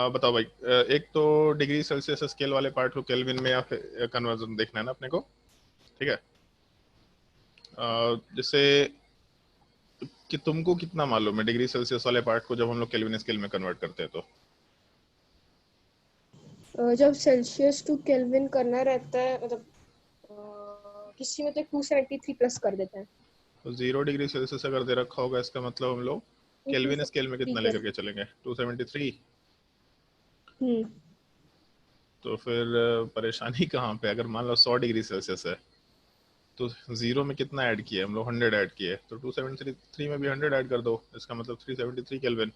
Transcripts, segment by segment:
बताओ भाई, एक तो डिग्री सेल्सियस स्केल वाले पार्ट को केल्विन में या फिर कन्वर्जन देखना है ना अपने को, ठीक है। जैसे कि तुमको कितना मालूम है डिग्री सेल्सियस वाले पार्ट को जब हम लोग केल्विन स्केल में कन्वर्ट करते हैं तो? जब सेल्सियस टू केल्विन करना रहता है, मतलब किसी में तो 273 प्लस कर देते हैं। तो 0 डिग्री सेल्सियस अगर दे रखा होगा, इसका मतलब हम लोग केल्विन स्केल में 273 कितना कर। लेकर के चलेंगे? 273। हम्म। तो फिर परेशानी कहाँ पे? अगर मान लो 100 डिग्री सेल्सियस है तो जीरो में कितना ऐड किया हम लोग? 100 ऐड किए, तो 273 में भी 100 ऐड कर दो, इसका मतलब 373 केल्विन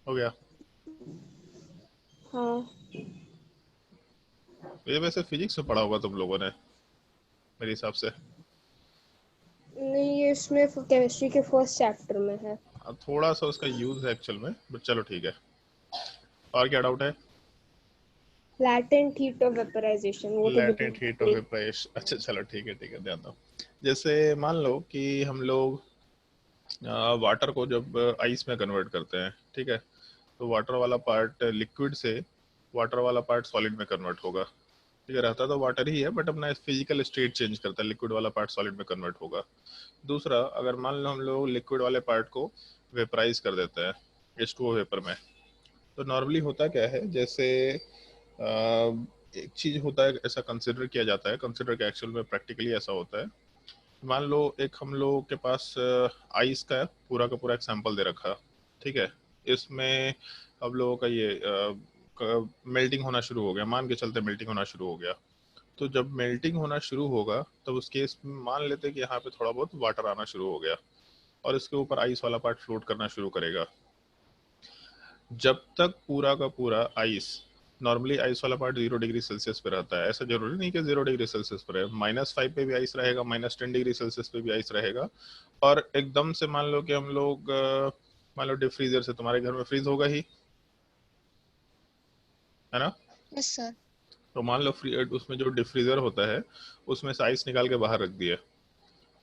हो गया। हाँ। ये वैसे फिजिक्स में पढ़ा होगा तुम लोगों ने मेरे हिसाब से। नहीं, ये इसमें केमिस्ट्री के फर्स्ट चैप्टर में है। थोड़ा सा उसका यूज है एक्चुअल में, बट चलो ठीक है। और क्या डाउट है? लैटेंट हीट ऑफ वेपराइजेशन, वो तो लैटेंट हीट ऑफ बिल्कुल। वेपराइजेशन, अच्छा चलो ठीक है ध्यान दो। जैसे मान लो कि हम लोग वाटर को जब आइस में कन्वर्ट करते हैं, ठीक है, तो वाटर वाला पार्ट लिक्विड से वाटर वाला पार्ट सॉलिड में कन्वर्ट होगा। ठीक है, रहता तो वाटर ही है बट अपना फिजिकल स्टेट चेंज करता है, लिक्विड वाला पार्ट सॉलिड में कन्वर्ट होगा। दूसरा, अगर मान लो हम लोग लिक्विड वाले पार्ट को वेपराइज कर देते हैं H2O वेपर में, तो नॉर्मली होता क्या है, जैसे एक चीज होता है, ऐसा कंसिडर किया जाता है, कंसिडर के एक्चुअल में प्रैक्टिकली ऐसा होता है। मान लो एक हम लोगों के पास आइस का पूरा एक सैंपल दे रखा, ठीक है। इसमें अब लोगों का ये मेल्टिंग होना शुरू हो गया, मान के चलते मेल्टिंग होना शुरू हो गया। तो जब मेल्टिंग होना शुरू होगा तब उस केस में मान लेते हैं कि यहाँ पे थोड़ा बहुत वाटर आना शुरू हो गया और इसके ऊपर आइस वाला पार्ट फ्लोट करना शुरू करेगा। जब तक पूरा का पूरा आइस, नॉर्मली आइस वाला पार्ट 0 डिग्री सेल्सियस पे रहता है, ऐसा जरूरी नहीं कि 0 डिग्री सेल्सियस पर है, -5 पे भी आइस रहेगा, -10 डिग्री सेल्सियस पे भी आइस रहेगा। और एकदम से मान लो कि हम लोग मान लो डीप फ्रीजर से, तुम्हारे घर में फ्रीज होगा ही, है ना? Yes sir. तो मान लो उसमें जो डीप फ्रीजर होता है उसमें से आइस निकाल के बाहर रख दिया,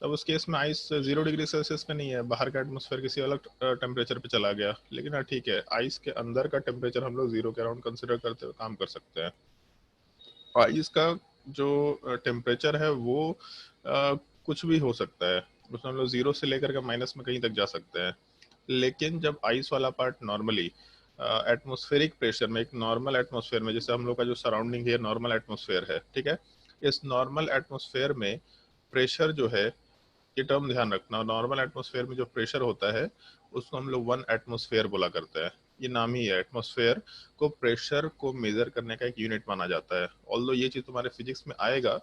तब उस केस में आइस 0 डिग्री सेल्सियस पे नहीं है, बाहर का एटमोसफेयर किसी अलग टेम्परेचर पे चला गया। लेकिन हाँ ठीक है, आइस के अंदर का टेम्परेचर हम लोग जीरो के अराउंड कंसिडर करते हुए काम कर सकते हैं। आइस का जो टेम्परेचर है वो कुछ भी हो सकता है, उसमें हम लोग जीरो से लेकर के माइनस में कहीं तक जा सकते हैं। लेकिन जब आइस वाला पार्ट नॉर्मली एटमोस्फेरिक प्रेशर में, एक नॉर्मल एटमोसफेयर में, जैसे हम लोग का जो सराउंडिंग है नॉर्मल एटमोसफेयर है, ठीक है, इस नॉर्मल एटमोसफेयर में प्रेशर जो है, ये टर्म ध्यान रखना, नॉर्मल एटमॉस्फेयर में जो प्रेशर होता है उसको हम लोग 1 एटमॉस्फेयर बोला करते हैं। ये नाम ही है, एटमॉस्फेयर को प्रेशर को मेजर करने का एक यूनिट माना जाता है। ऑल्दो ये चीज तुम्हारे फिजिक्स में आएगा,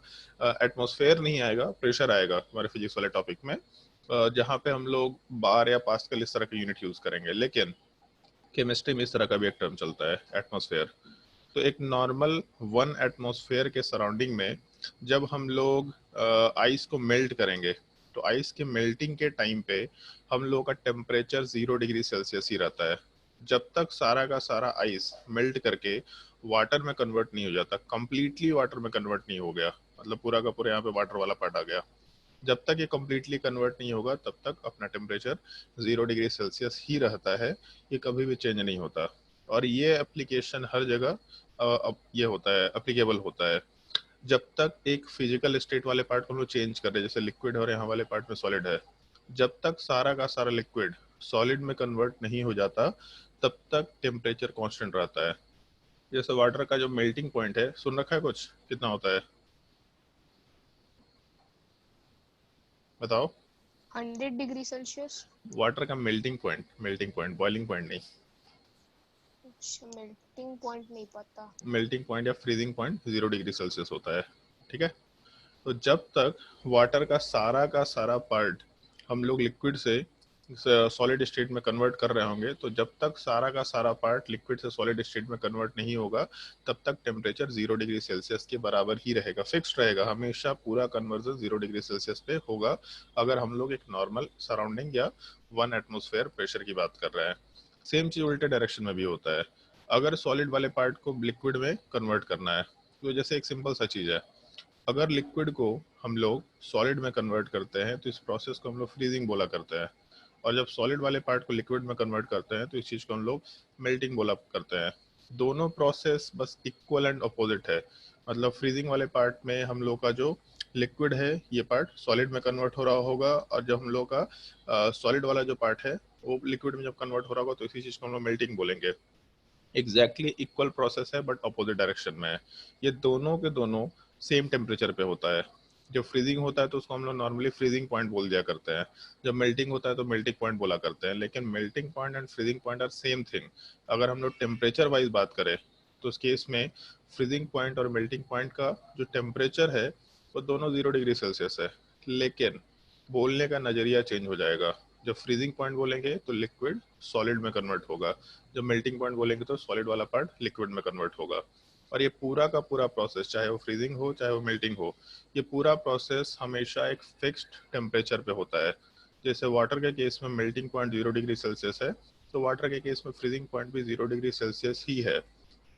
एटमॉस्फेयर नहीं आएगा, प्रेशर आएगा तुम्हारे फिजिक्स वाले टॉपिक में, जहाँ पे हम लोग बार या पास्कल इस तरह के यूनिट यूज करेंगे। लेकिन केमिस्ट्री में इस तरह का भी एक टर्म चलता है, एटमॉस्फेयर। तो एक नॉर्मल 1 एटमॉस्फेयर के सराउंडिंग में जब हम लोग आइस को मेल्ट करेंगे, तो आइस के मेल्टिंग के टाइम पे हम लोग का टेम्परेचर 0 डिग्री सेल्सियस ही रहता है, जब तक सारा का सारा आइस मेल्ट करके वाटर में कन्वर्ट नहीं हो जाता, कंप्लीटली वाटर में कन्वर्ट नहीं हो गया, मतलब पूरा का पूरा यहाँ पे वाटर वाला पार्ट आ गया। जब तक ये कम्प्लीटली कन्वर्ट नहीं होगा तब तक अपना टेम्परेचर 0 डिग्री सेल्सियस ही रहता है, ये कभी भी चेंज नहीं होता। और ये एप्लीकेशन हर जगह अब ये होता है, एप्लीकेबल होता है। जब तक एक फिजिकल स्टेट वाले पार्ट को हम लोग चेंज कर रहे हैं, जैसे लिक्विड है और यहाँ वाले पार्ट में सॉलिड है, जब तक सारा का सारा लिक्विड सॉलिड में कन्वर्ट नहीं हो जाता तब तक टेम्परेचर कांस्टेंट रहता है। जैसे वाटर का जो मेल्टिंग पॉइंट है, सुन रखा है कुछ, कितना होता है बताओ? 100 डिग्री सेल्सियस। वाटर का मेल्टिंग पॉइंट, बॉइलिंग पॉइंट नहीं। अच्छा, मेल्टिंग पॉइंट नहीं पता। मेल्टिंग पॉइंट या फ्रीजिंग पॉइंट 0 डिग्री सेल्सियस होता है, ठीक है। तो जब तक वाटर का सारा पार्ट हम लोग लिक्विड से सॉलिड स्टेट में कन्वर्ट कर रहे होंगे, तो जब तक सारा का सारा पार्ट लिक्विड से सॉलिड स्टेट में कन्वर्ट नहीं होगा तब तक टेम्परेचर 0 डिग्री सेल्सियस के बराबर ही रहेगा, फिक्स्ड रहेगा, हमेशा पूरा कन्वर्जन 0 डिग्री सेल्सियस पे होगा, अगर हम लोग एक नॉर्मल सराउंडिंग या 1 एटमोसफेयर प्रेशर की बात कर रहे हैं। सेम चीज उल्टे डायरेक्शन में भी होता है, अगर सॉलिड वाले पार्ट को लिक्विड में कन्वर्ट करना है, तो जैसे एक सिंपल सा चीज है, अगर लिक्विड को हम लोग सॉलिड में कन्वर्ट करते हैं तो इस प्रोसेस को हम लोग फ्रीजिंग बोला करते हैं। और जब सॉलिड वाले पार्ट को लिक्विड में कन्वर्ट करते हैं तो इस चीज को हम लोग मेल्टिंग बोला करते हैं। दोनों प्रोसेस बस इक्वल एंड अपोजिट है। मतलब फ्रीजिंग वाले पार्ट में हम लोग का जो लिक्विड है ये पार्ट सॉलिड में कन्वर्ट हो रहा होगा, और जब हम लोग का सॉलिड वाला जो पार्ट है वो लिक्विड में जब कन्वर्ट हो रहा होगा तो इसी चीज को हम लोग मेल्टिंग बोलेंगे। एग्जैक्टली इक्वल प्रोसेस है बट अपोजिट डायरेक्शन में है। ये दोनों के दोनों सेम टेम्परेचर पे होता है। जब फ्रीजिंग होता है तो उसको हम लोग नॉर्मली फ्रीजिंग पॉइंट बोल दिया करते हैं, जब मेल्टिंग होता है तो मेल्टिंग पॉइंट बोला करते हैं। लेकिन melting point and freezing point are same thing. अगर हम लोग टेम्परेचर वाइज बात करें तो उस केस में फ्रीजिंग पॉइंट और मेल्टिंग पॉइंट का जो टेम्परेचर है वो दोनों 0 डिग्री सेल्सियस है, लेकिन बोलने का नजरिया चेंज हो जाएगा। जब फ्रीजिंग पॉइंट बोलेंगे तो लिक्विड सॉलिड में कन्वर्ट होगा, जब मेल्टिंग पॉइंट बोलेंगे तो सॉलिड वाला पार्ट लिक्विड में कन्वर्ट होगा। और ये पूरा का पूरा प्रोसेस, चाहे वो फ्रीजिंग हो चाहे वो मेल्टिंग हो, ये पूरा प्रोसेस हमेशा एक फिक्स्ड टेम्परेचर पे होता है। जैसे वाटर के केस में मेल्टिंग पॉइंट 0 डिग्री सेल्सियस है, तो वाटर के केस में फ्रीजिंग पॉइंट भी 0 डिग्री सेल्सियस ही है।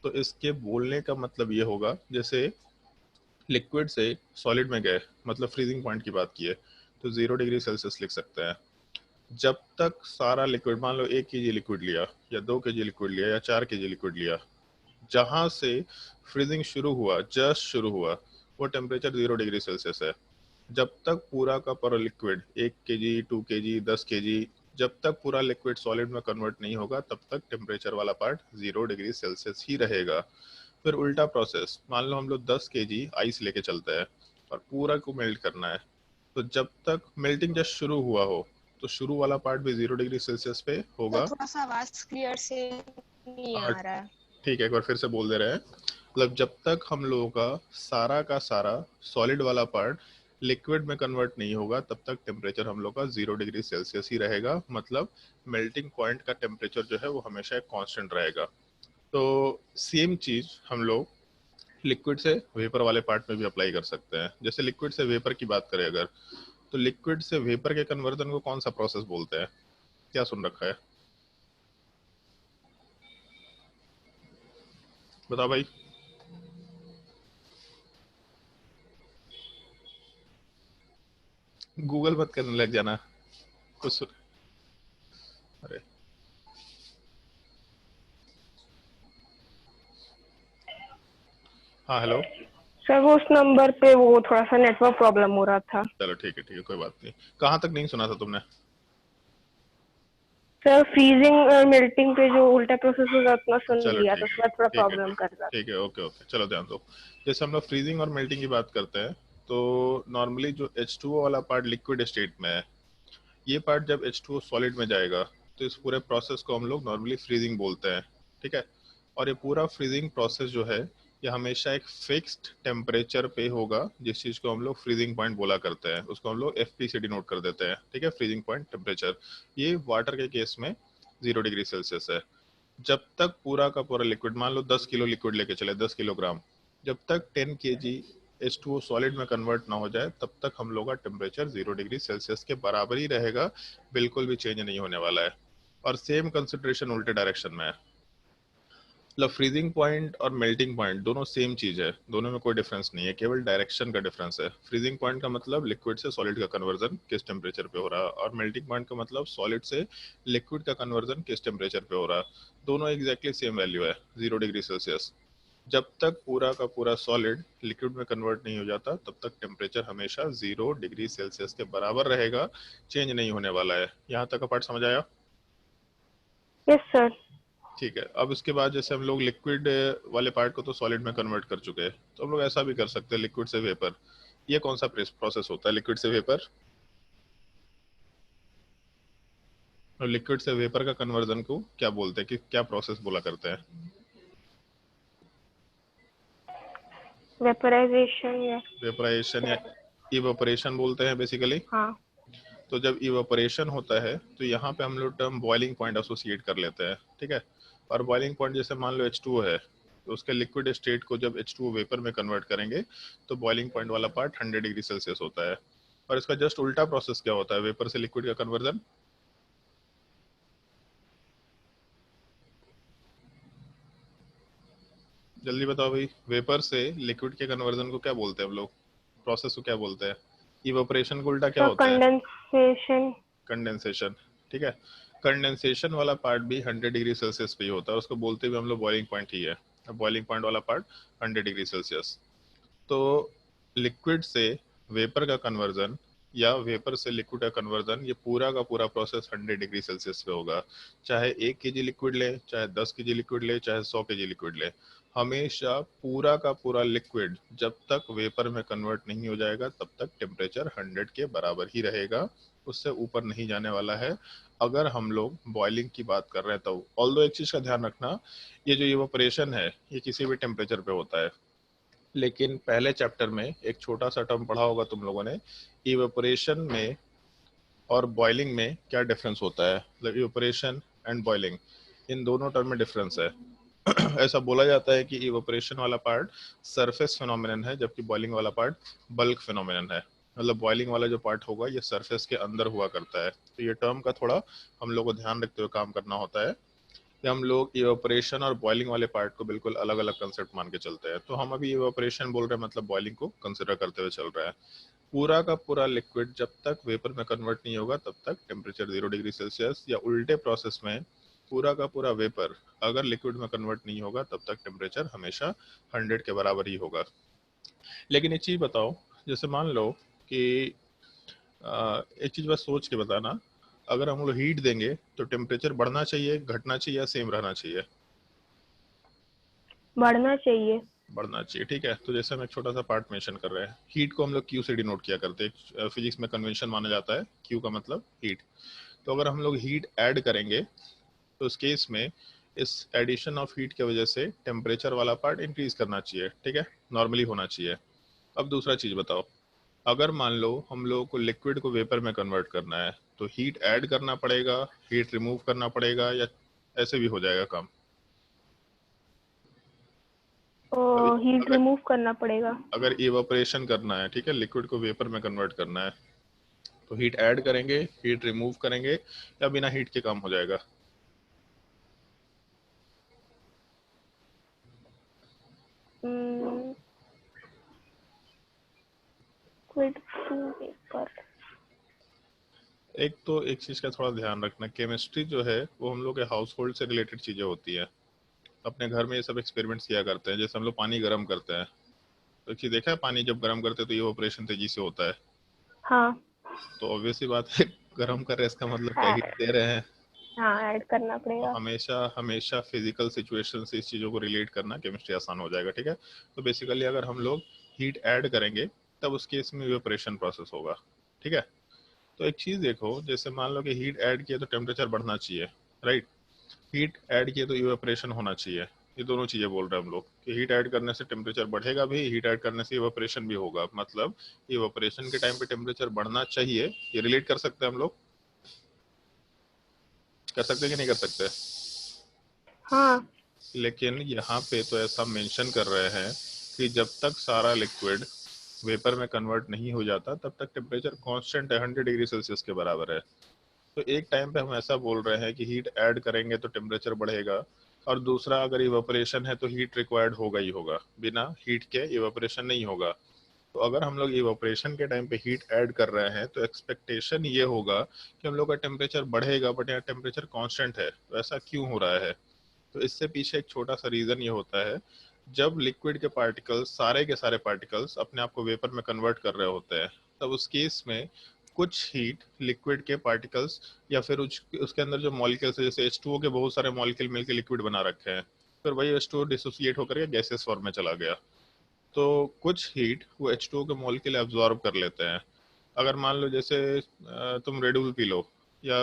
तो इसके बोलने का मतलब ये होगा, जैसे लिक्विड से सॉलिड में गए, मतलब फ्रीजिंग पॉइंट की बात की है, तो 0 डिग्री सेल्सियस लिख सकते हैं। जब तक सारा लिक्विड, मान लो 1 kg लिक्विड लिया या 2 kg लिक्विड लिया या 4 kg लिक्विड लिया, जहां से फ्रीजिंग शुरू हुआ, जस्ट शुरू हुआ, वो टेम्परेचर 0 डिग्री सेल्सियस है। जब तक पूरा का पूरा लिक्विड 1 kg 2 kg 10 kg, जब तक पूरा लिक्विड सॉलिड में कन्वर्ट नहीं होगा तब तक टेम्परेचर वाला पार्ट 0 डिग्री सेल्सियस ही रहेगा। फिर उल्टा प्रोसेस, मान लो हम लोग 10 kg आइस लेके चलते हैं और पूरा को मेल्ट करना है, तो जब तक मेल्टिंग जस्ट शुरू हुआ हो तो शुरू वाला पार्ट भी 0 डिग्री सेल्सियस पे तो होगा। थोड़ा सा आवाज क्लियर से नहीं हाँ आ रहा है। ठीक है, एक बार फिर से बोल दे रहे हैं। मतलब जब तक हम लोगों का सारा सॉलिड वाला पार्ट लिक्विड में कन्वर्ट नहीं होगा तब तक टेम्परेचर हम लोग का 0 डिग्री सेल्सियस ही रहेगा। मतलब मेल्टिंग पॉइंट का टेम्परेचर जो है वो हमेशा एक कांस्टेंट रहेगा। तो सेम चीज हम लोग लिक्विड से वेपर वाले पार्ट में भी अप्लाई कर सकते हैं। जैसे लिक्विड से वेपर की बात करें अगर, तो लिक्विड से वेपर के कन्वर्जन को कौन सा प्रोसेस बोलते हैं? क्या सुन रखा है, बताओ भाई। गूगल मत करने लग जाना कुछ अरे हाँ हेलो। सर वो उस नंबर पे वो थोड़ा सा नेटवर्क प्रॉब्लम हो रहा था। चलो ठीक है कोई बात नहीं। कहाँ तक नहीं सुना था तुमने? सर फ्रीजिंग और मेल्टिंग पे जो उल्टा प्रोसेस होगा उतना सुन चलो लिया, तो ठीक उसके है बाद थोड़ा ठीक है प्रॉब्लम ठीक कर रहा। ठीक है ओके ओके, चलो ध्यान दो। जैसे हम लोग फ्रीजिंग और मेल्टिंग की बात करते हैं तो नॉर्मली जो H2O वाला पार्ट लिक्विड स्टेट में है, ये पार्ट जब H2O सॉलिड में जाएगा तो इस पूरे प्रोसेस को हम लोग नॉर्मली फ्रीजिंग बोलते हैं। ठीक है, और ये पूरा फ्रीजिंग प्रोसेस जो है ये हमेशा एक फिक्स्ड टेम्परेचर पे होगा, जिस चीज को हम लोग फ्रीजिंग पॉइंट बोला करते हैं, उसको हम लोग FP से डिनोट कर देते हैं। ठीक है, फ्रीजिंग पॉइंट टेम्परेचर। ये वाटर के केस में 0 डिग्री सेल्सियस है। जब तक पूरा का पूरा लिक्विड, मान लो 10 किलो लिक्विड लेके चले, 10 किलोग्राम, जब तक 10 kg H2O सॉलिड में कन्वर्ट ना हो जाए तब तक हम लोग का टेम्परेचर 0 डिग्री सेल्सियस के बराबर ही रहेगा, बिल्कुल भी चेंज नहीं होने वाला है। और सेम कंसिडरेशन उल्टे डायरेक्शन में है। मतलब फ्रीजिंग पॉइंट और मेल्टिंग पॉइंट दोनों सेम चीज है, दोनों में कोई डिफरेंस नहीं है, केवल डायरेक्शन का डिफरेंस है। फ्रीजिंग पॉइंट का मतलब लिक्विड से सॉलिड का कन्वर्जन किस टेम्परेचर पे हो रहा है, और मेल्टिंग पॉइंट का मतलब सॉलिड से लिक्विड का कन्वर्जन किस टेम्परेचर पे हो रहा है। दोनों एग्जैक्टली सेम वैल्यू है, 0 डिग्री सेल्सियस। जब तक पूरा का पूरा सॉलिड लिक्विड में कन्वर्ट नहीं हो जाता तब तक टेम्परेचर हमेशा 0 डिग्री सेल्सियस के बराबर रहेगा, चेंज नहीं होने वाला है। यहाँ तक का पार्ट समझ आया? Yes sir. ठीक है, अब इसके बाद जैसे हम लोग लिक्विड वाले पार्ट को तो सॉलिड में कन्वर्ट कर चुके हैं, तो हम लोग ऐसा भी कर सकते हैं लिक्विड से वेपर। ये कौन सा प्रोसेस होता है लिक्विड से वेपर? और लिक्विड से वेपर का कन्वर्जन को क्या बोलते हैं, कि क्या प्रोसेस बोला करते हैं? वेपराइजेशन या वेपराइजेशन या इवेपोरेशन बोलते हैं बेसिकली। हाँ। तो जब इवेपोरेशन होता है तो यहाँ पे हम लोग टर्म बॉइलिंग पॉइंट एसोसिएट कर लेते हैं। ठीक है, और बॉइलिंग पॉइंट जैसे मान लो H2O है, तो उसके लिक्विड स्टेट को जब H2O वेपर में कन्वर्ट करेंगे तो बॉइलिंग पॉइंट वाला पार्ट 100 डिग्री सेल्सियस होता है। और इसका जस्ट उल्टा प्रोसेस क्या होता है वेपर से लिक्विड का कन्वर्जन? जल्दी बताओ भाई, वेपर से लिक्विड के कन्वर्जन को क्या बोलते हैं हम लोग, प्रोसेस को क्या बोलते हैं? इवेपोरेशन को उल्टा क्या सर होता है? कंडेंसेशन। कंडेंसेशन। ठीक है। कंडेंसेशन वाला पार्ट भी 100 डिग्री सेल्सियस पे ही होता है, उसको बोलते भी हम लोग बॉइलिंग पॉइंट ही है। बॉइलिंग पॉइंट वाला पार्ट 100 डिग्री सेल्सियस। तो लिक्विड से वेपर का कन्वर्जन या वेपर से लिक्विड का कन्वर्जन, ये पूरा का पूरा प्रोसेस 100 डिग्री सेल्सियस पे होगा। चाहे 1 kg लिक्विड ले, चाहे 10 kg लिक्विड ले, चाहे 100 kg लिक्विड ले, हमेशा पूरा का पूरा लिक्विड जब तक वेपर में कन्वर्ट नहीं हो जाएगा तब तक टेम्परेचर 100 के बराबर ही रहेगा, उससे ऊपर नहीं जाने वाला है। अगर हम लोग बॉइलिंग की बात कर रहे हैं तो ऑल्दो एक चीज का ध्यान रखना, ये जो इवेपोरेशन है ये किसी भी टेम्परेचर पे होता है, लेकिन पहले चैप्टर में एक छोटा सा टर्म पढ़ा होगा तुम लोगों ने, इवेपोरेशन में और बॉइलिंग में क्या डिफरेंस होता है। मतलब इवेपोरेशन एंड बॉइलिंग, इन दोनों टर्म में डिफरेंस है। ऐसा बोला जाता है कि इवेपोरेशन वाला पार्ट सरफेस फिनोमिनन है, जबकि बॉइलिंग वाला पार्ट बल्क फिनोमिनन है। मतलब बॉइलिंग वाला जो पार्ट होगा ये सरफेस के अंदर हुआ करता है। तो ये टर्म का थोड़ा हम लोग को ध्यान रखते हुए काम करना होता है कि हम लोग इवेपोरेशन और बॉइलिंग वाले पार्ट को बिल्कुल अलग अलग कंसेप्ट मान के चलते हैं। तो हम अभी इवेपोरेशन बोल रहे हैं, मतलब बॉइलिंग को कंसिडर करते हुए चल रहा है। पूरा का पूरा लिक्विड जब तक वेपर में कन्वर्ट नहीं होगा तब तक टेम्परेचर 0 डिग्री सेल्सियस, या उल्टे प्रोसेस में पूरा का पूरा वेपर अगर लिक्विड में कन्वर्ट नहीं होगा तब तक टेम्परेचर हमेशा 100 के बराबर ही होगा। लेकिन एक चीज बताओ, जैसे मान लो कि एक चीज बस सोच के बताना, अगर हम लोग हीट देंगे तो टेम्परेचर बढ़ना चाहिए, घटना चाहिए, या सेम रहना चाहिए? बढ़ना चाहिए। बढ़ना चाहिए, ठीक है। तो जैसे हम एक छोटा सा पार्ट मेंशन कर रहे हैं, हीट को हम लोग क्यू से डिनोट किया करते हैं, फिजिक्स में कन्वेंशन माना जाता है क्यू का मतलब हीट। तो अगर हम लोग हीट ऐड करेंगे तो उस केस में इस एडिशन ऑफ हीट की वजह से टेम्परेचर वाला पार्ट इंक्रीज करना चाहिए, ठीक है, नॉर्मली होना चाहिए। अब दूसरा चीज बताओ, अगर मान लो हम लोगों को लिक्विड को वेपर में कन्वर्ट करना है तो हीट ऐड करना पड़ेगा, हीट रिमूव करना पड़ेगा, या ऐसे भी हो जाएगा काम? अभी हीट अगर रिमूव करना पड़ेगा। अगर इवापोरेशन करना है, ठीक है, लिक्विड को वेपर में कन्वर्ट करना है, तो हीट ऐड करेंगे, हीट रिमूव करेंगे, या बिना हीट के काम हो जाएगा? Liquid to vapour. एक तो एक चीज का थोड़ा ध्यान रखना, केमिस्ट्री जो है वो हम लोग के हाउस होल्ड से रिलेटेड चीजें होती है। अपने घर में ये सब एक्सपेरिमेंट्स किया करते हैं। जैसे हम लोग पानी गर्म करते हैं, तो एक चीज देखा है, पानी जब गर्म करते हैं तो ये ऑपरेशन तेजी से होता है। हाँ। तो ऑब्वियस सी बात है, गर्म कर रहे हैं इसका मतलब क्या, हीट दे रहे हैं। हाँ, ऐड करना तो पड़ेगा। हमेशा हमेशा फिजिकल सिचुएशन से इस चीज़ों को रिलेट करना केमिस्ट्री आसान हो जाएगा, ठीक है। तो बेसिकली अगर हम लोग हीट ऐड करेंगे तब उस केस में इवेपोरेशन प्रोसेस होगा, ठीक है। तो एक चीज़ देखो, जैसे मान लो कि हीट ऐड किया तो टेम्परेचर बढ़ना चाहिए, राइट। हीट ऐड किए तो इवेपोरेशन होना चाहिए। ये दोनों चीजें बोल रहे हैं हम लोग कि हीट ऐड करने से टेम्परेचर बढ़ेगा भी, हीट ऐड करने से इवेपोरेशन भी होगा। मतलब इवेपोरेशन के टाइम पे टेम्परेचर बढ़ना चाहिए, ये रिलेट कर सकते हैं हम लोग? कर सकते हैं कि नहीं कर सकते? हाँ। लेकिन यहाँ पे तो ऐसा मेंशन कर रहे हैं कि जब तक सारा लिक्विड वेपर में कन्वर्ट नहीं हो जाता तब तक टेम्परेचर कांस्टेंट है, 100 डिग्री सेल्सियस के बराबर है। तो एक टाइम पे हम ऐसा बोल रहे हैं कि हीट ऐड करेंगे तो टेम्परेचर बढ़ेगा, और दूसरा अगर इवेपोरेशन है तो हीट रिक्वायर्ड होगा ही होगा, बिना हीट के इवेपोरेशन नहीं होगा। तो अगर हम लोग इवेपोरेशन के टाइम पे हीट ऐड कर रहे हैं तो एक्सपेक्टेशन ये होगा कि हम लोग का टेम्परेचर बढ़ेगा, बट यहाँ टेम्परेचर कांस्टेंट है। तो ऐसा क्यों हो रहा है? तो इससे पीछे एक छोटा सा रीजन ये होता है, जब लिक्विड के पार्टिकल्स, सारे के सारे पार्टिकल्स अपने आप को वेपर में कन्वर्ट कर रहे होते हैं, तब उस केस में कुछ हीट लिक्विड के पार्टिकल्स या फिर उसके अंदर जो मॉलिक्यूल्स है, जैसे H2O के बहुत सारे मॉलिक्यूल मिलकर लिक्विड बना रखे हैं, फिर वही H2O डिसोसिएट होकर गैसेस फॉर्म में चला गया, तो कुछ हीट वो H2O के मॉलिक्यूल एब्जॉर्ब कर लेते हैं। अगर मान लो जैसे तुम रेडबुल पी लो या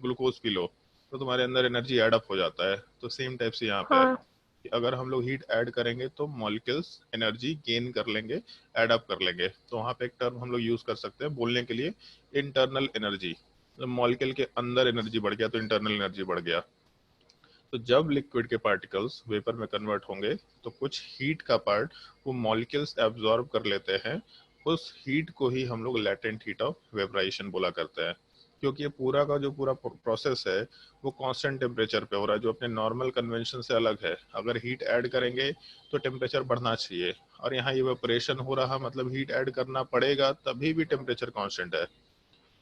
ग्लूकोज पी लो तो तुम्हारे अंदर एनर्जी एड अप हो जाता है। तो सेम टाइप से यहाँ पे है हाँ। कि अगर हम लोग हीट ऐड करेंगे तो मॉलिक्यूल्स एनर्जी गेन कर लेंगे, एड अप कर लेंगे। तो वहाँ पे एक टर्म हम लोग यूज कर सकते हैं बोलने के लिए, इंटरनल एनर्जी। जब मॉलिक्यूल के अंदर एनर्जी बढ़ गया तो इंटरनल एनर्जी बढ़ गया। तो जब लिक्विड के पार्टिकल्स वेपर में कन्वर्ट होंगे तो कुछ हीट का पार्ट वो मॉलिक्यूल्स एब्जॉर्ब कर लेते हैं। उस हीट को ही हम लोग लेटेंट हीट ऑफ वेपराइजेशन बोला करते हैं, क्योंकि ये पूरा का जो पूरा प्रोसेस है वो कांस्टेंट टेम्परेचर पे हो रहा है, जो अपने नॉर्मल कन्वेंशन से अलग है। अगर हीट ऐड करेंगे तो टेम्परेचर बढ़ना चाहिए, और यहाँ इवेपोरेशन हो रहा मतलब हीट ऐड करना पड़ेगा, तभी भी टेम्परेचर कांस्टेंट है।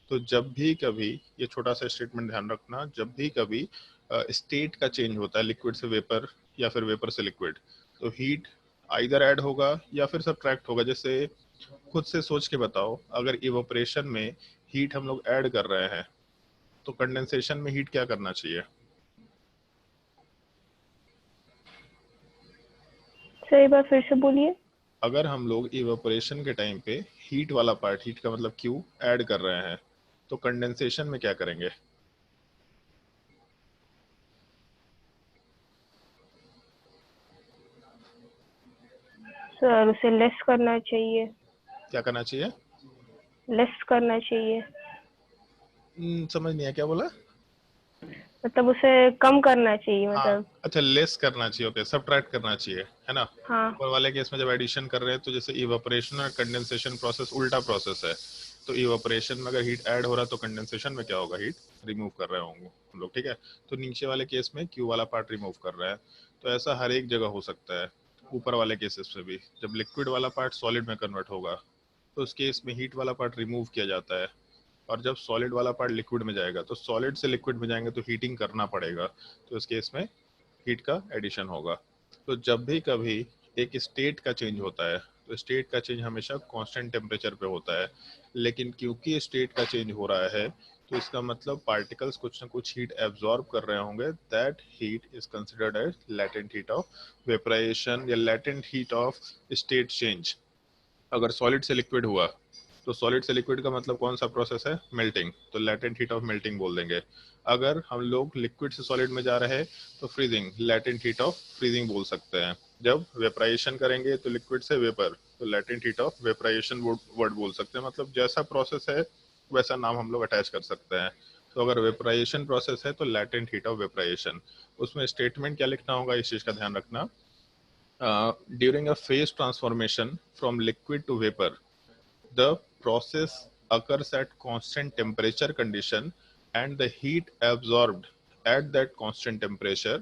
तो जब भी कभी, ये छोटा सा स्टेटमेंट ध्यान रखना, जब भी कभी स्टेट का चेंज होता है लिक्विड से वेपर या फिर वेपर से लिक्विड, तो हीट आइदर ऐड होगा या फिर सब्ट्रैक्ट होगा। जैसे खुद से सोच के बताओ, अगर इवोपरेशन में हीट हम लोग ऐड कर रहे हैं तो कंडेंसेशन में हीट क्या करना चाहिए? सही बात, फिर से बोलिए। अगर हम लोग इवेपोरेशन के टाइम पे हीट वाला पार्ट, हीट का मतलब क्यू, ऐड कर रहे हैं तो कंडेंसेशन में क्या करेंगे? सर उसे लेस करना चाहिए। क्या करना चाहिए? लेस करना चाहिए, समझ नहीं आया, क्या बोला? मतलब उसे कम करना चाहिए, हाँ, मतलब। अच्छा, लेस करना चाहिए, ओके, सब्ट्रैक्ट करना चाहिए, है ना। हाँ। ऊपर वाले केस में जब एडिशन कर रहे हैं तो जैसे इवेपोरेशन और कंडेंसेशन प्रोसेस उल्टा प्रोसेस है, तो इवेपोरेशन में अगर हीट ऐड हो रहा है तो कंडेंसेशन में क्या होगा, हीट रिमूव कर रहे होंगे हम लोग, ठीक है। तो नीचे वाले केस में क्यू वाला पार्ट रिमूव कर रहा है। तो ऐसा हर एक जगह हो सकता है। ऊपर वाले केसेस में भी जब लिक्विड वाला पार्ट सॉलिड में कन्वर्ट होगा तो उस केस में हीट वाला पार्ट रिमूव किया जाता है, और जब सॉलिड वाला पार्ट लिक्विड में जाएगा तो सॉलिड से लिक्विड में जाएंगे तो हीटिंग करना पड़ेगा, तो इस केस में हीट का एडिशन होगा। तो जब भी कभी एक स्टेट का चेंज होता है तो स्टेट का चेंज हमेशा कांस्टेंट टेम्परेचर पे होता है, लेकिन क्योंकि स्टेट का चेंज हो रहा है तो इसका मतलब पार्टिकल्स कुछ ना कुछ हीट एब्जॉर्ब कर रहे होंगे, that heat is considered as latent heat of vaporization या latent heat of state change. अगर सॉलिड से लिक्विड हुआ तो सॉलिड से लिक्विड का मतलब कौन सा प्रोसेस है, मेल्टिंग, तो लैटेंट हीट ऑफ मेल्टिंग बोल देंगे। अगर हम लोग लिक्विड से सॉलिड में जा रहे हैं तो freezing, latent heat of freezing बोल सकते हैं। जब वेपराइजेशन करेंगे तो लिक्विड से वेपर, तो latent heat of vaporisation word बोल सकते हैं। मतलब जैसा प्रोसेस है वैसा नाम हम लोग अटैच कर सकते हैं। तो अगर वेपराइजेशन प्रोसेस है तो लैटेंट हीट ऑफ वेपराइजेशन, उसमें स्टेटमेंट क्या लिखना होगा इस चीज का ध्यान रखना। During a phase transformation from liquid to vapor, the process occurs at constant temperature condition and the heat absorbed at that constant temperature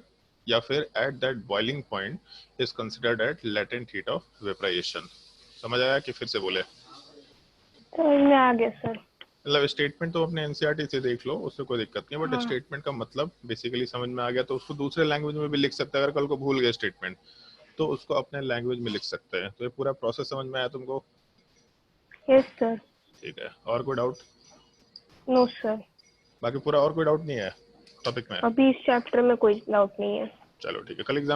या फिर at that boiling point is considered at latent heat of vaporization। समझ आया कि फिर से बोले? समझ में आ गया सर। मतलब स्टेटमेंट तो अपने एनसीईआरटी से देख लो, उससे कोई दिक्कत नहीं, बट हाँ। स्टेटमेंट का मतलब बेसिकली समझ में आ गया तो उसको दूसरे लैंग्वेज में भी लिख सकते हैं। अगर कल को भूल गए स्टेटमेंट तो उसको अपने लैंग्वेज में लिख सकते हैं। तो ये पूरा प्रोसेस समझ में आया तुमको? Yes sir. ठीक है, और कोई डाउट? No sir. बाकी पूरा और कोई डाउट नहीं है टॉपिक में? अभी इस चैप्टर में कोई डाउट नहीं है। चलो ठीक है, कल एग्जाम